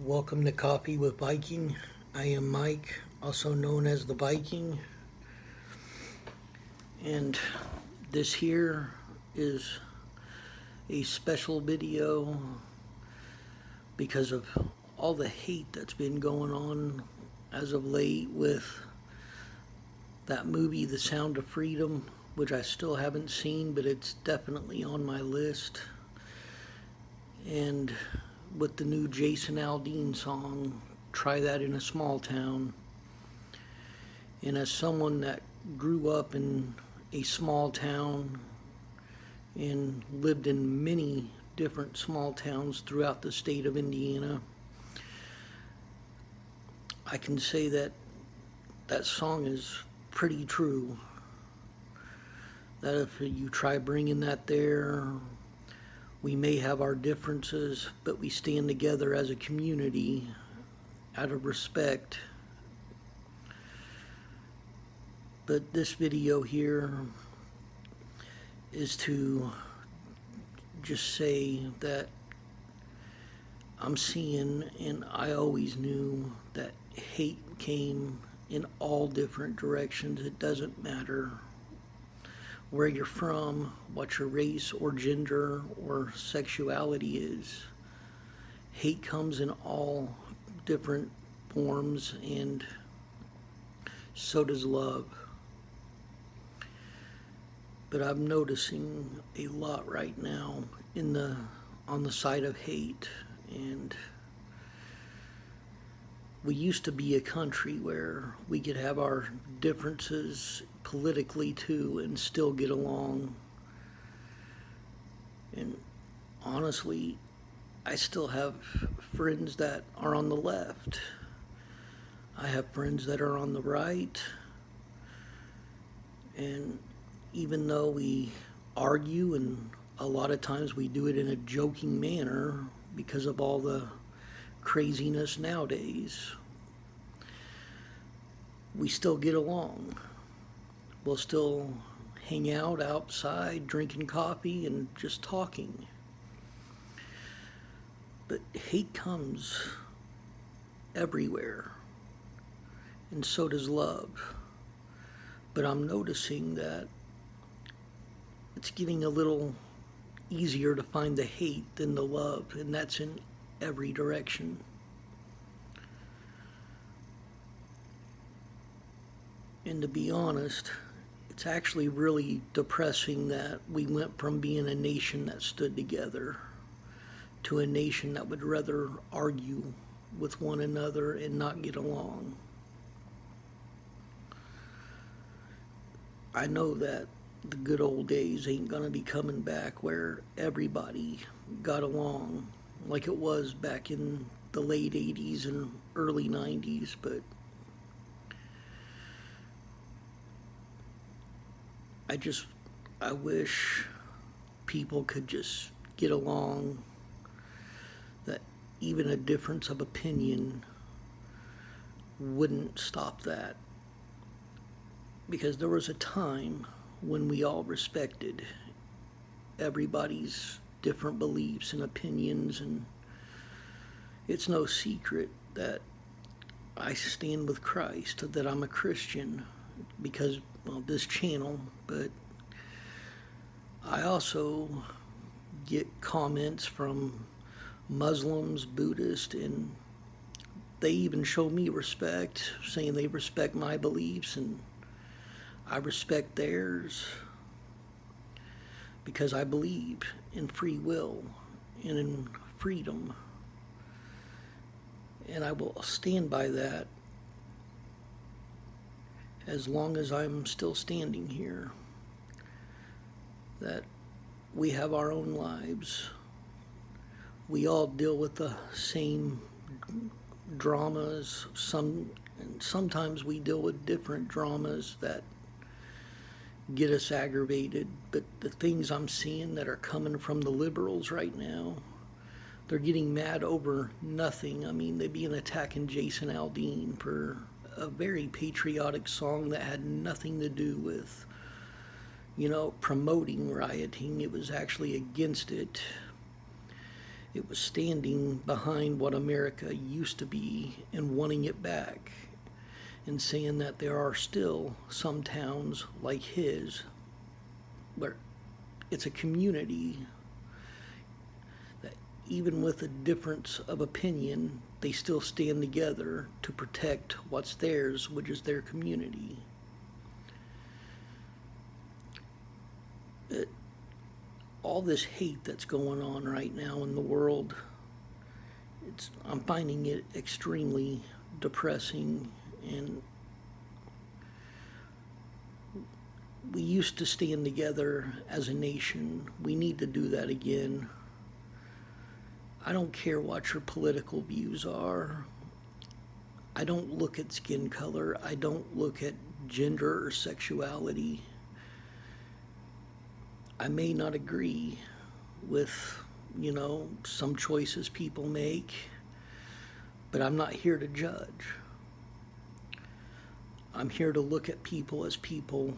Welcome to Coffee with Viking. I am Mike, also known as the Viking, and this here is a special video because of all the hate that's been going on as of late with that movie, The Sound of Freedom, which I still haven't seen, but it's definitely on my list. And with the new Jason Aldean song, Try That in a Small Town. And as someone that grew up in a small town and lived in many different small towns throughout the state of Indiana, I can say that that song is pretty true. That if you try bringing that there, we may have our differences, but we stand together as a community out of respect. But this video here is to just say that I'm seeing, and I always knew, that hate came in all different directions. It doesn't matter where you're from, what your race or gender or sexuality is. Hate comes in all different forms, and so does love. But I'm noticing a lot right now on the side of hate, and we used to be a country where we could have our differences politically too and still get along. And honestly, I still have friends that are on the left. I have friends that are on the right. And even though we argue, and a lot of times we do it in a joking manner because of all the craziness nowadays, we still get along. We'll still hang out outside drinking coffee and just talking. But hate comes everywhere, and so does love. But I'm noticing that it's getting a little easier to find the hate than the love, and that's in every direction. And to be honest, it's actually really depressing that we went from being a nation that stood together to a nation that would rather argue with one another and not get along. I know that the good old days ain't gonna be coming back where everybody got along like it was back in the late 80s and early 90s, but I wish people could just get along, that even a difference of opinion wouldn't stop that. Because there was a time when we all respected everybody's different beliefs and opinions, and it's no secret that I stand with Christ, that I'm a Christian because of this channel, but I also get comments from Muslims, Buddhists, and they even show me respect, saying they respect my beliefs and I respect theirs, because I believe in free will and in freedom. And I will stand by that as long as I'm still standing here. That we have our own lives. We all deal with the same dramas. Sometimes we deal with different dramas that get us aggravated, but the things I'm seeing that are coming from the liberals right now, they're getting mad over nothing. I mean, they've been attacking Jason Aldean for a very patriotic song that had nothing to do with, promoting rioting. It was actually against it. It was standing behind what America used to be and wanting it back, and saying that there are still some towns like his where it's a community that, even with a difference of opinion, they still stand together to protect what's theirs, which is their community. All this hate that's going on right now in the world, I'm finding it extremely depressing. And we used to stand together as a nation. We need to do that again. I don't care what your political views are. I don't look at skin color. I don't look at gender or sexuality. I may not agree with, some choices people make, but I'm not here to judge. I'm here to look at people as people,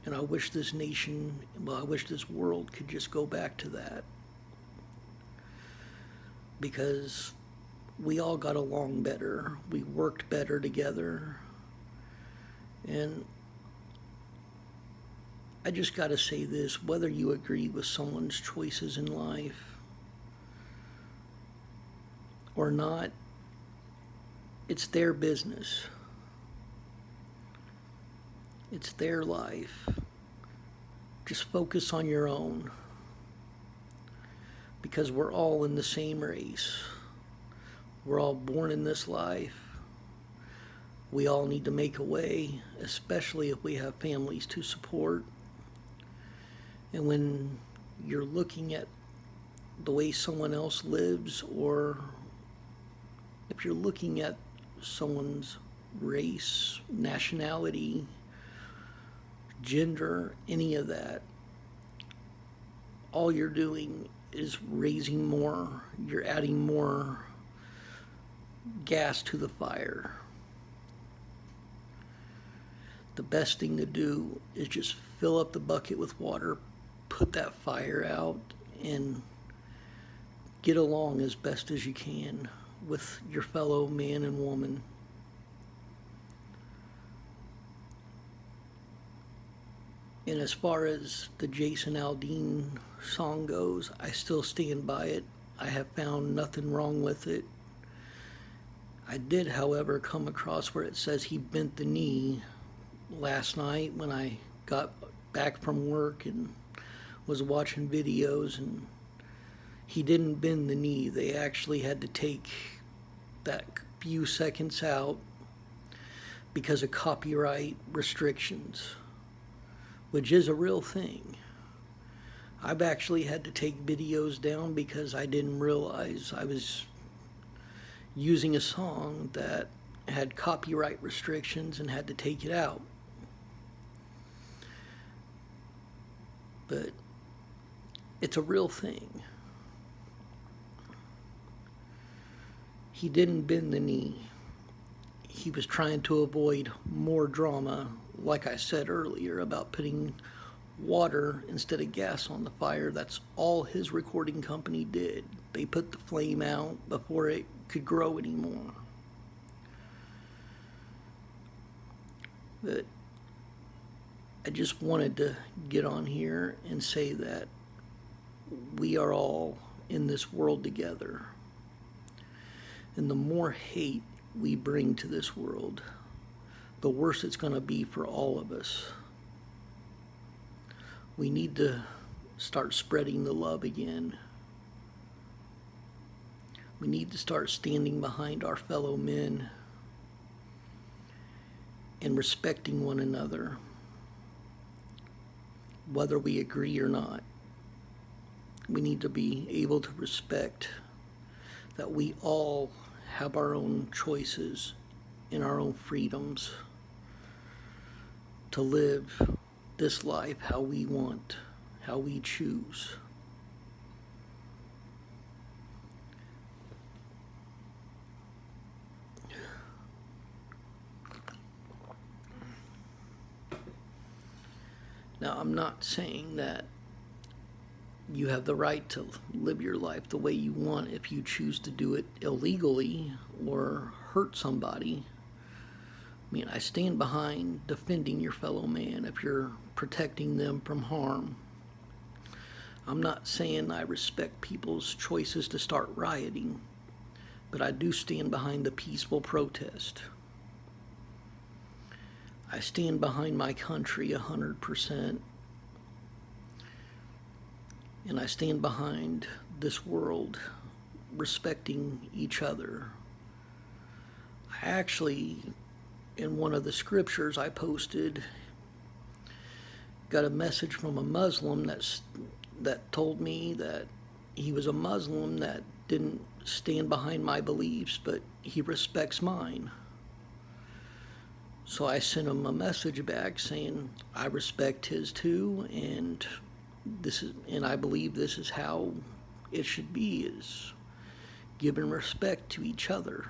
and I wish this nation, I wish this world could just go back to that. Because we all got along better. We worked better together. And I just got to say this, whether you agree with someone's choices in life or not, it's their business. It's their life. Just focus on your own. Because we're all in the same race. We're all born in this life. We all need to make a way, especially if we have families to support. And when you're looking at the way someone else lives, or if you're looking at someone's race, nationality, gender, any of that, all you're doing is raising more, you're adding more gas to the fire. The best thing to do is just fill up the bucket with water, put that fire out, and get along as best as you can with your fellow man and woman. And as far as the Jason Aldean song goes, I still stand by it. I have found nothing wrong with it. I did, however, come across where it says he bent the knee last night when I got back from work and was watching videos, and he didn't bend the knee. They actually had to take that few seconds out because of copyright restrictions, which is a real thing. I've actually had to take videos down because I didn't realize I was using a song that had copyright restrictions and had to take it out. But it's a real thing. He didn't bend the knee. He was trying to avoid more drama, like I said earlier, about putting water instead of gas on the fire. That's all his recording company did. They put the flame out before it could grow anymore. But I just wanted to get on here and say that we are all in this world together. And the more hate we bring to this world, the worse it's going to be for all of us. We need to start spreading the love again. We need to start standing behind our fellow men and respecting one another, whether we agree or not. We need to be able to respect that we all have our own choices and our own freedoms to live this life how we want, how we choose. Now, I'm not saying that You have the right to live your life the way you want. If you choose to do it illegally or hurt somebody, I mean, I stand behind defending your fellow man if you're protecting them from harm. I'm not saying I respect people's choices to start rioting, but I do stand behind the peaceful protest. I stand behind my country 100%, and I stand behind this world respecting each other. I actually, in one of the scriptures I posted, got a message from a Muslim that told me that he was a Muslim that didn't stand behind my beliefs, but he respects mine. So I sent him a message back saying I respect his too, and I believe this is how it should be, is giving respect to each other.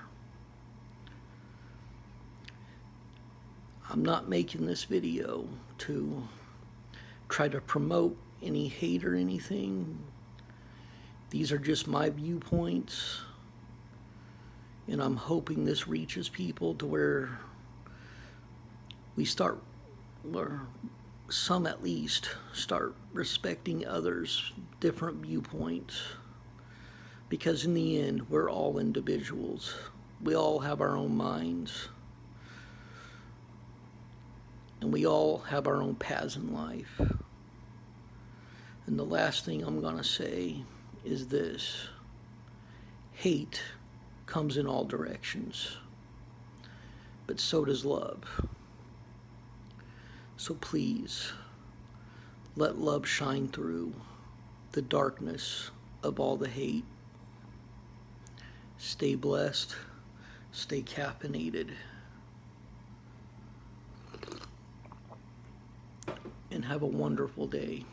I'm not making this video to try to promote any hate or anything. These are just my viewpoints, and I'm hoping this reaches people to where we start, or some at least, start respecting others' different viewpoints. Because in the end, we're all individuals. We all have our own minds. And we all have our own paths in life. And the last thing I'm going to say is this: hate comes in all directions, but so does love. So please, let love shine through the darkness of all the hate. Stay blessed, stay caffeinated, and have a wonderful day.